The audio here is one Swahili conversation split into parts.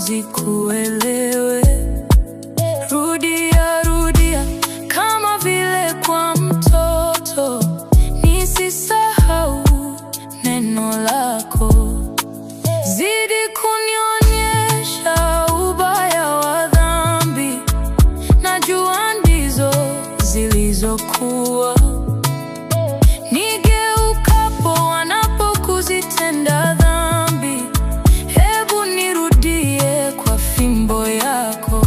zikuelewe. Rudia, rudia kama vile kwa mtoto, nisisahau neno lako. Zidi kunionyesha ubaya wa dhambi, najua ndizo zilizokuwa. Nigeukapo wanapokuzitenda dhambi, hebu nirudie kwa fimbo yako.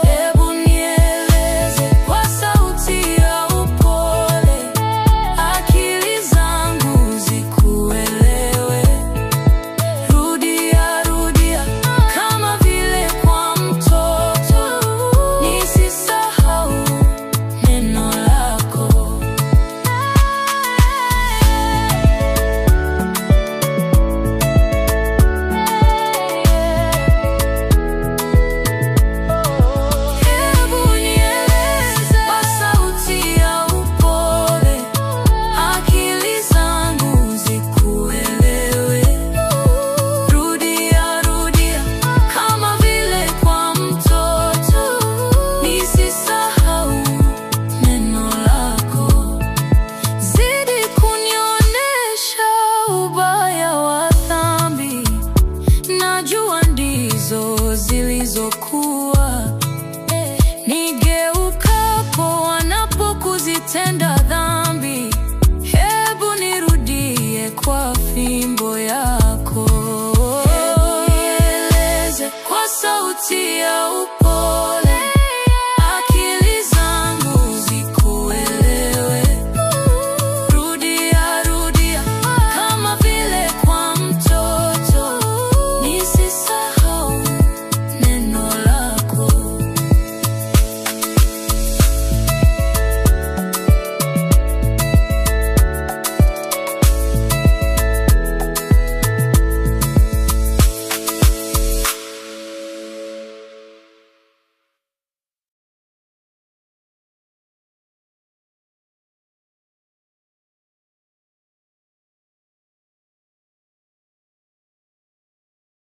Hebu nieleze kwa sauti ya upole, akili zangu zikuelewe. Rudia, rudia kama vile kwa mtoto, nisisahau neno lako. Hebu nieleze kwa sauti ya upole, akili zangu zikuelewe. Rudia, rudia kama vile kwa mtoto, nisisahau neno lako. Zidi kunionyesha ubaya wa dhambi, najua ndizo zilizokuwa.